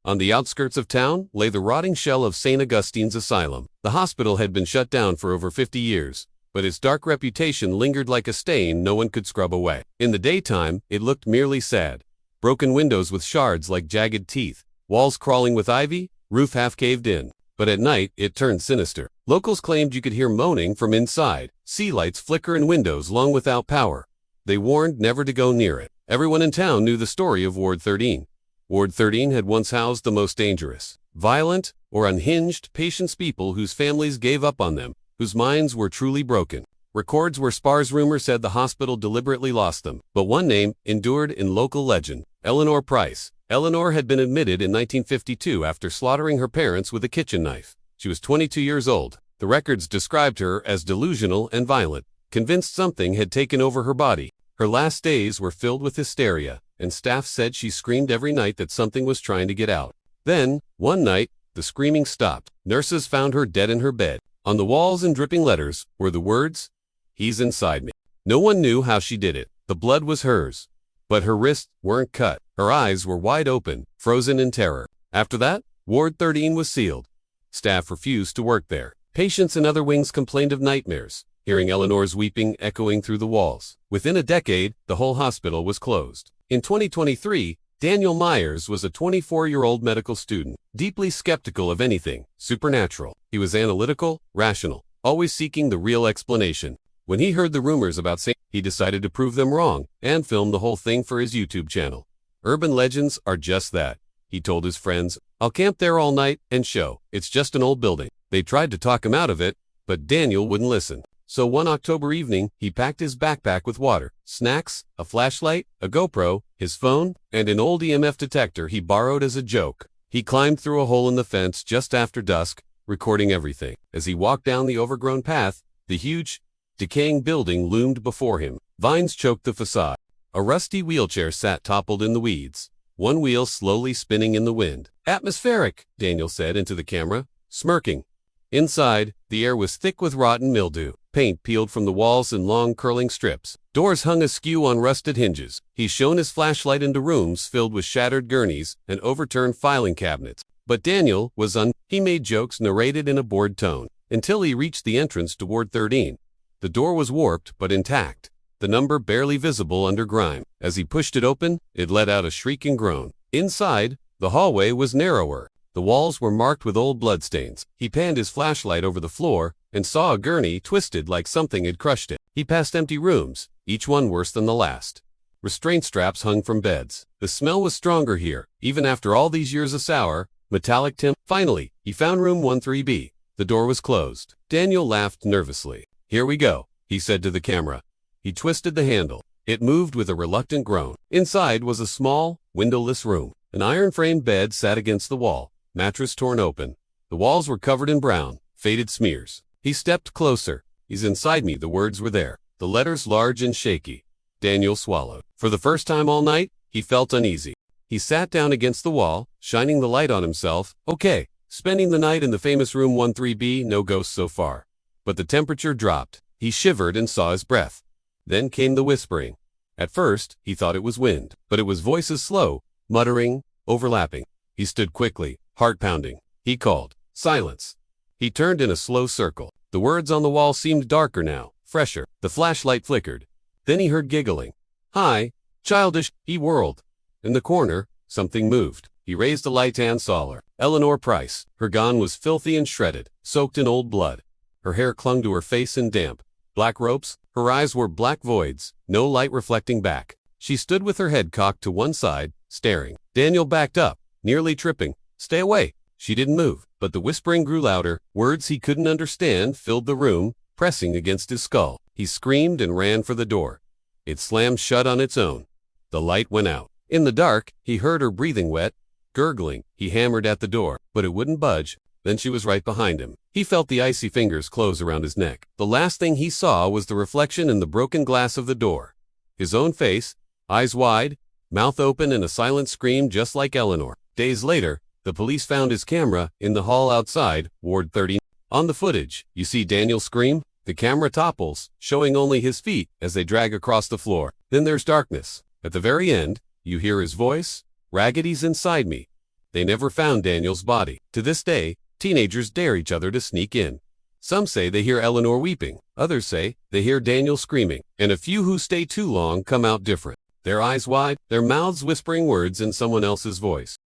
On the outskirts of town lay the rotting shell of St. Augustine's Asylum. The hospital had been shut down for over 50 years, but its dark reputation lingered like a stain no one could scrub away. In the daytime, it looked merely sad. Broken windows with shards like jagged teeth, walls crawling with ivy, roof half caved in. But at night, it turned sinister. Locals claimed you could hear moaning from inside, see lights flicker in windows long without power. They warned never to go near it. Everyone in town knew the story of Ward 13. Ward 13 had once housed the most dangerous, violent, or unhinged patients, people whose families gave up on them, whose minds were truly broken. Records were sparse. Rumor said the hospital deliberately lost them, but one name endured in local legend: Eleanor Price. Eleanor had been admitted in 1952 after slaughtering her parents with a kitchen knife. She was 22 years old. The records described her as delusional and violent, convinced something had taken over her body. Her last days were filled with hysteria, and staff said she screamed every night that something was trying to get out. Then, one night, the screaming stopped. Nurses found her dead in her bed. On the walls in dripping letters were the words, "He's inside me." No one knew how she did it. The blood was hers, but her wrists weren't cut. Her eyes were wide open, frozen in terror. After that, Ward 13 was sealed. Staff refused to work there. Patients in other wings complained of nightmares, hearing Eleanor's weeping echoing through the walls. Within a decade, the whole hospital was closed. In 2023, Daniel Myers was a 24-year-old medical student, deeply skeptical of anything supernatural. He was analytical, rational, always seeking the real explanation. When he heard the rumors about St. he decided to prove them wrong and filmed the whole thing for his YouTube channel. Urban legends are just that, he told his friends. I'll camp there all night and show. It's just an old building. They tried to talk him out of it, but Daniel wouldn't listen. So one October evening, he packed his backpack with water, snacks, a flashlight, a GoPro, his phone, and an old EMF detector he borrowed as a joke. He climbed through a hole in the fence just after dusk, recording everything. As he walked down the overgrown path, the huge, decaying building loomed before him. Vines choked the facade. A rusty wheelchair sat toppled in the weeds, one wheel slowly spinning in the wind. "Atmospheric," Daniel said into the camera, smirking. Inside, the air was thick with rotten mildew. Paint peeled from the walls in long curling strips. Doors hung askew on rusted hinges. He shone his flashlight into rooms filled with shattered gurneys and overturned filing cabinets. But Daniel was He made jokes, narrated in a bored tone, until he reached the entrance to Ward 13. The door was warped but intact, the number barely visible under grime. As he pushed it open, it let out a shrieking groan. Inside, the hallway was narrower. The walls were marked with old bloodstains. He panned his flashlight over the floor and saw a gurney twisted like something had crushed it. He passed empty rooms, each one worse than the last. Restraint straps hung from beds. The smell was stronger here, even after all these years of sour, metallic tin. Finally, he found room 13B. The door was closed. Daniel laughed nervously. "Here we go," he said to the camera. He twisted the handle. It moved with a reluctant groan. Inside was a small, windowless room. An iron-framed bed sat against the wall, mattress torn open. The walls were covered in brown, faded smears. He stepped closer. "He's inside me," the words were there, the letters large and shaky. Daniel swallowed. For the first time all night, he felt uneasy. He sat down against the wall, shining the light on himself. Okay, spending the night in the famous room 13B, no ghosts so far. But the temperature dropped. He shivered and saw his breath. Then came the whispering. At first, he thought it was wind, but it was voices, slow, muttering, overlapping. He stood quickly, heart pounding. He called, "Silence." He turned in a slow circle. The words on the wall seemed darker now, fresher. The flashlight flickered. Then he heard giggling. "Hi, childish," he whirled. In the corner, something moved. He raised the light and saw her. Eleanor Price. Her gown was filthy and shredded, soaked in old blood. Her hair clung to her face in damp, black ropes. Her eyes were black voids, no light reflecting back. She stood with her head cocked to one side, staring. Daniel backed up, nearly tripping. "Stay away." She didn't move, but the whispering grew louder. Words he couldn't understand filled the room, pressing against his skull. He screamed and ran for the door. It slammed shut on its own. The light went out. In the dark, he heard her breathing wet, gurgling. He hammered at the door, but it wouldn't budge. Then she was right behind him. He felt the icy fingers close around his neck. The last thing he saw was the reflection in the broken glass of the door. His own face, eyes wide, mouth open in a silent scream just like Eleanor. Days later, the police found his camera in the hall outside Ward 13. On the footage, you see Daniel scream. The camera topples, showing only his feet as they drag across the floor. Then there's darkness. At the very end, you hear his voice, "Ragged, he's inside me." they never found Daniel's body. To this day, teenagers dare each other to sneak in. Some say they hear Eleanor weeping, others say they hear Daniel screaming, and a few who stay too long come out different. Their eyes wide, their mouths whispering words in someone else's voice.